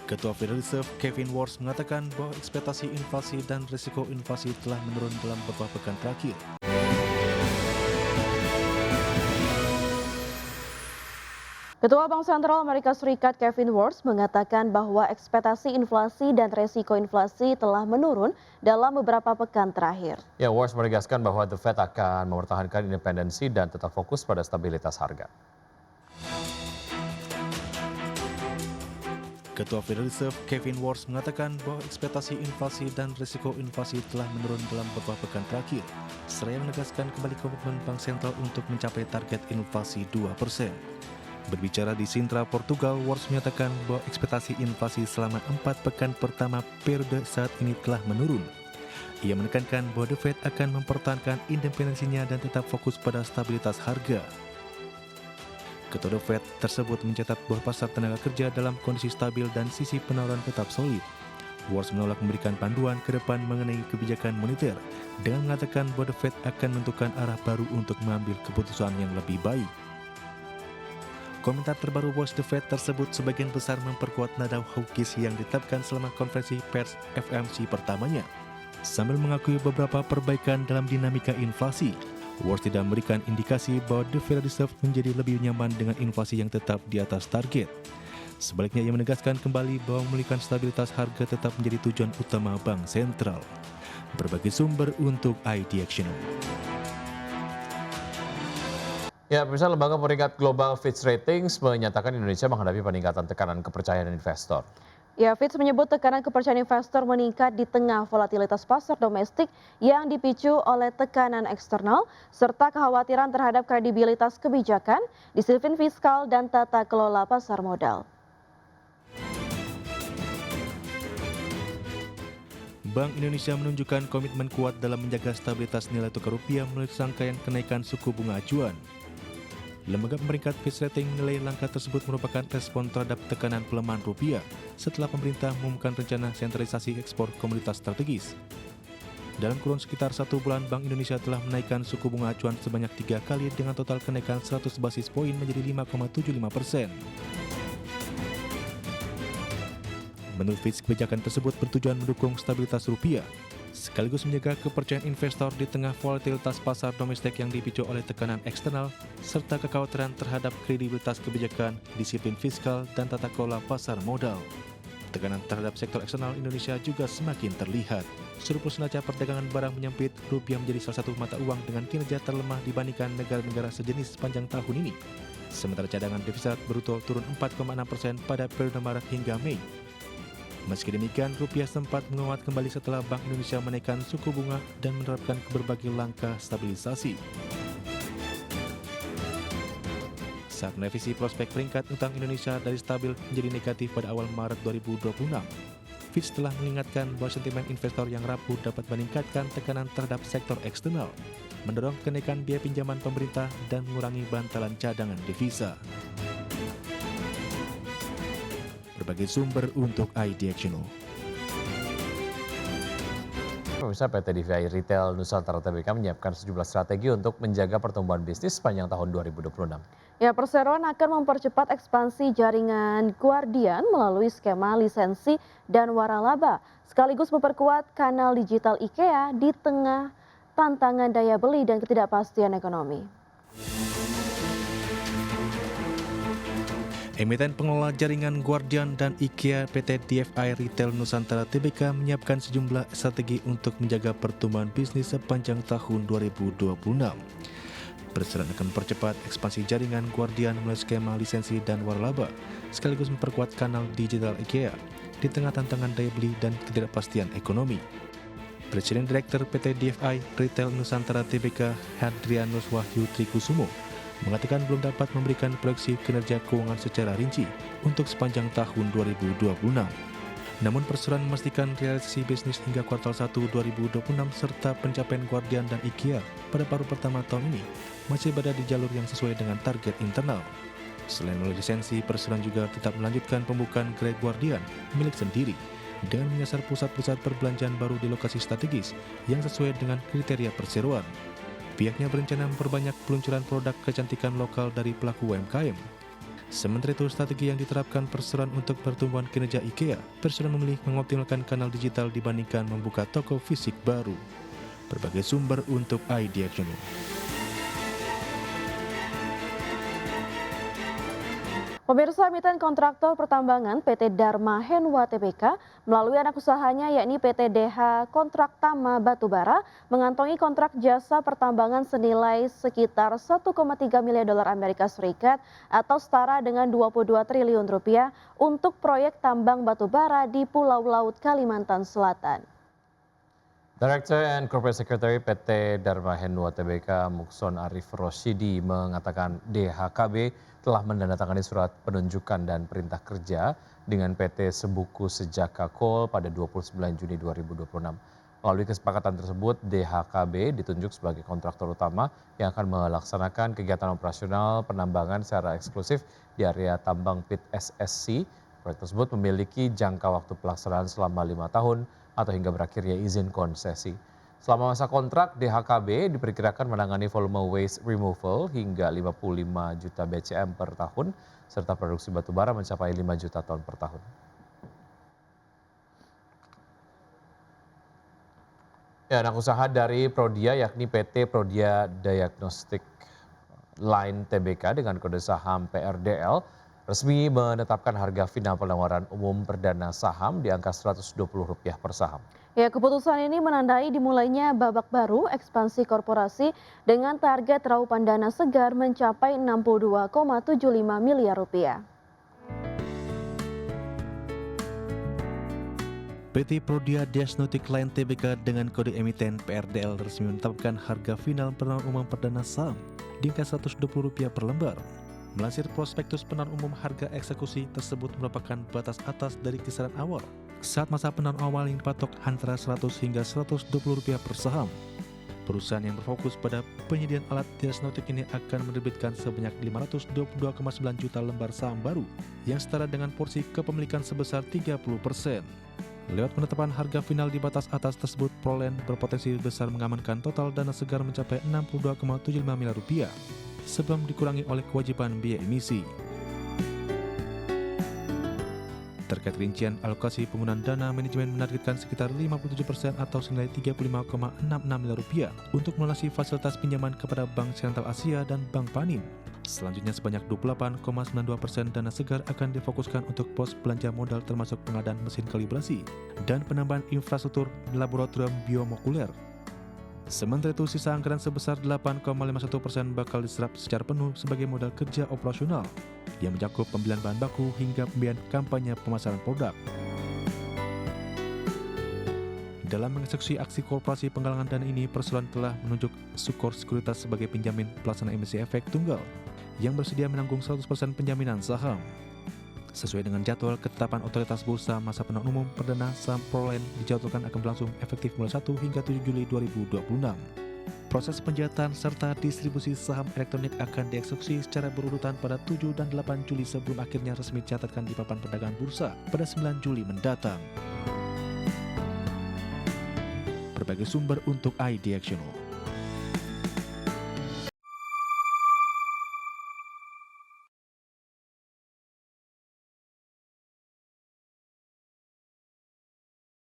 Ketua Federal Reserve Kevin Warsh mengatakan bahwa ekspektasi inflasi dan risiko inflasi telah menurun dalam beberapa pekan terakhir. Ketua Bank Sentral Amerika Serikat Kevin Warsh mengatakan bahwa ekspektasi inflasi dan resiko inflasi telah menurun dalam beberapa pekan terakhir. Warsh menegaskan bahwa The Fed akan mempertahankan independensi dan tetap fokus pada stabilitas harga. Ketua Federal Reserve Kevin Warsh mengatakan bahwa ekspektasi inflasi dan risiko inflasi telah menurun dalam beberapa pekan terakhir, seraya menegaskan kembali komitmen Bank Sentral untuk mencapai target inflasi 2%. Berbicara di Sintra, Portugal, Warsh menyatakan bahwa ekspektasi inflasi selama 4 pekan pertama periode saat ini telah menurun. Ia menekankan bahwa The Fed akan mempertahankan independensinya dan tetap fokus pada stabilitas harga. Ketua The Fed tersebut mencatat bahwa pasar tenaga kerja dalam kondisi stabil dan sisi penawaran tetap solid. Warsh menolak memberikan panduan ke depan mengenai kebijakan moneter dengan mengatakan bahwa The Fed akan menentukan arah baru untuk mengambil keputusan yang lebih baik. Komentar terbaru Warsh The Fed tersebut sebagian besar memperkuat nada hawkish yang ditetapkan selama konferensi pers FOMC pertamanya. Sambil mengakui beberapa perbaikan dalam dinamika inflasi, Warsh tidak memberikan indikasi bahwa The Federal Reserve menjadi lebih nyaman dengan inflasi yang tetap di atas target. Sebaliknya, ia menegaskan kembali bahwa memulihkan stabilitas harga tetap menjadi tujuan utama Bank Sentral. Berbagai sumber untuk ID Action. Pemirsa, lembaga peringkat global Fitch Ratings menyatakan Indonesia menghadapi peningkatan tekanan kepercayaan investor. Fitch menyebut tekanan kepercayaan investor meningkat di tengah volatilitas pasar domestik yang dipicu oleh tekanan eksternal serta kekhawatiran terhadap kredibilitas kebijakan, disiplin fiskal dan tata kelola pasar modal. Bank Indonesia menunjukkan komitmen kuat dalam menjaga stabilitas nilai tukar rupiah melalui rangkaian kenaikan suku bunga acuan. Lembaga peringkat Fitch Ratings menilai langkah tersebut merupakan respon terhadap tekanan pelemahan rupiah setelah pemerintah mengumumkan rencana sentralisasi ekspor komoditas strategis. Dalam kurun sekitar 1 bulan, Bank Indonesia telah menaikkan suku bunga acuan sebanyak 3 kali dengan total kenaikan 100 basis poin menjadi 5,75%. Menurut Fitch, kebijakan tersebut bertujuan mendukung stabilitas rupiah, sekaligus menjaga kepercayaan investor di tengah volatilitas pasar domestik yang dipicu oleh tekanan eksternal, serta kekhawatiran terhadap kredibilitas kebijakan, disiplin fiskal, dan tata kelola pasar modal. Tekanan terhadap sektor eksternal Indonesia juga semakin terlihat. Surplus neraca perdagangan barang menyempit, rupiah menjadi salah satu mata uang dengan kinerja terlemah dibandingkan negara-negara sejenis sepanjang tahun ini. Sementara cadangan devisa bruto turun 4,6% pada periode Maret hingga Mei. Meski demikian, rupiah sempat menguat kembali setelah Bank Indonesia menaikkan suku bunga dan menerapkan berbagai langkah stabilisasi. Saat merevisi prospek peringkat utang Indonesia dari stabil menjadi negatif pada awal Maret 2026, Fitch telah mengingatkan bahwa sentimen investor yang rapuh dapat meningkatkan tekanan terhadap sektor eksternal, mendorong kenaikan biaya pinjaman pemerintah dan mengurangi bantalan cadangan devisa. Berbagai sumber untuk ID Action. Pemirsa, PT DVI Retail Nusantara Tbk menyiapkan sejumlah strategi untuk menjaga pertumbuhan bisnis sepanjang tahun 2026. Perseroan akan mempercepat ekspansi jaringan Guardian melalui skema lisensi dan waralaba, sekaligus memperkuat kanal digital IKEA di tengah tantangan daya beli dan ketidakpastian ekonomi. Emiten pengelola jaringan Guardian dan IKEA PT DVI Retail Nusantara Tbk menyiapkan sejumlah strategi untuk menjaga pertumbuhan bisnis sepanjang tahun 2026. Perseroan akan mempercepat ekspansi jaringan Guardian melalui skema lisensi dan waralaba, sekaligus memperkuat kanal digital IKEA di tengah tantangan daya beli dan ketidakpastian ekonomi. Presiden Direktur PT DVI Retail Nusantara Tbk Hadrianus Wahyu Trikusumo mengatakan belum dapat memberikan proyeksi kinerja keuangan secara rinci untuk sepanjang tahun 2026. Namun perseroan memastikan realisasi bisnis hingga kuartal 1 2026 serta pencapaian Guardian dan IKEA pada paruh pertama tahun ini masih berada di jalur yang sesuai dengan target internal. Selain melalui lisensi, perseroan juga tetap melanjutkan pembukaan gerai Guardian milik sendiri dengan menyasar pusat-pusat perbelanjaan baru di lokasi strategis yang sesuai dengan kriteria perseroan. Pihaknya berencana memperbanyak peluncuran produk kecantikan lokal dari pelaku UMKM. Sementara itu, strategi yang diterapkan perseroan untuk pertumbuhan kinerja IKEA, perseroan memilih mengoptimalkan kanal digital dibandingkan membuka toko fisik baru. Berbagai sumber untuk ID Action. Pemirsa, emiten kontraktor pertambangan PT Dharma Henwa Tbk melalui anak usahanya yakni PT DH Kontraktama Batubara mengantongi kontrak jasa pertambangan senilai sekitar 1,3 miliar dolar Amerika Serikat atau setara dengan 22 triliun rupiah untuk proyek tambang batubara di Pulau Laut Kalimantan Selatan. Director and Corporate Secretary PT Dharma Henwa Tbk Mukson Arif Rosyidi mengatakan DHKB telah menandatangani surat penunjukan dan perintah kerja dengan PT Sebuku Sejaka Coal pada 29 Juni 2026. Melalui kesepakatan tersebut, DHKB ditunjuk sebagai kontraktor utama yang akan melaksanakan kegiatan operasional penambangan secara eksklusif di area tambang pit SSC. Proyek tersebut memiliki jangka waktu pelaksanaan selama 5 tahun atau hingga berakhirnya izin konsesi. Selama masa kontrak, DHKB diperkirakan menangani volume waste removal hingga 55 juta BCM per tahun, serta produksi batubara mencapai 5 juta ton per tahun. Ya, anak usaha dari Prodia yakni PT Prodia Diagnostic Line Tbk dengan kode saham PRDL resmi menetapkan harga final penawaran umum perdana saham di angka Rp120 per saham. Ya, keputusan ini menandai dimulainya babak baru ekspansi korporasi dengan target raupan dana segar mencapai 62,75 miliar rupiah. PT Prodia Diagnostic Line Tbk dengan kode emiten PRDL resmi menetapkan harga final penawaran umum perdana saham di angka Rp120 per lembar. Melansir prospektus penawaran umum, harga eksekusi tersebut merupakan batas atas dari kisaran awal saat masa penawaran awal yang dipatok antara Rp100 hingga Rp120 per saham. Perusahaan yang berfokus pada penyediaan alat diagnostik ini akan menerbitkan sebanyak 522,9 juta lembar saham baru yang setara dengan porsi kepemilikan sebesar 30%. Lewat penetapan harga final di batas atas tersebut, Prolen berpotensi besar mengamankan total dana segar mencapai Rp62,75 miliar sebelum dikurangi oleh kewajiban biaya emisi. Terkait rincian alokasi penggunaan dana, manajemen menargetkan sekitar 57% atau senilai Rp35,66 miliar untuk melunasi fasilitas pinjaman kepada Bank Sentral Asia dan Bank Panin. Selanjutnya sebanyak 28,92% dana segar akan difokuskan untuk pos belanja modal termasuk pengadaan mesin kalibrasi dan penambahan infrastruktur laboratorium biomolekuler. Sementara itu, sisa anggaran sebesar 8,51% bakal diserap secara penuh sebagai modal kerja operasional yang mencakup pembelian bahan baku hingga pembiayaan kampanye pemasaran produk. Dalam mengeksekusi aksi korporasi penggalangan dana ini, perseroan telah menunjuk Sukor Sekuritas sebagai penjamin pelaksana emisi efek tunggal yang bersedia menanggung 100% penjaminan saham. Sesuai dengan jadwal ketetapan otoritas bursa, masa penawaran umum perdana saham Prolen dijadwalkan akan berlangsung efektif mulai 1 hingga 7 Juli 2026. Proses penjahatan serta distribusi saham elektronik akan dieksekusi secara berurutan pada 7 dan 8 Juli sebelum akhirnya resmi dicatatkan di papan perdagangan bursa pada 9 Juli mendatang. Berbagai sumber untuk ID Action.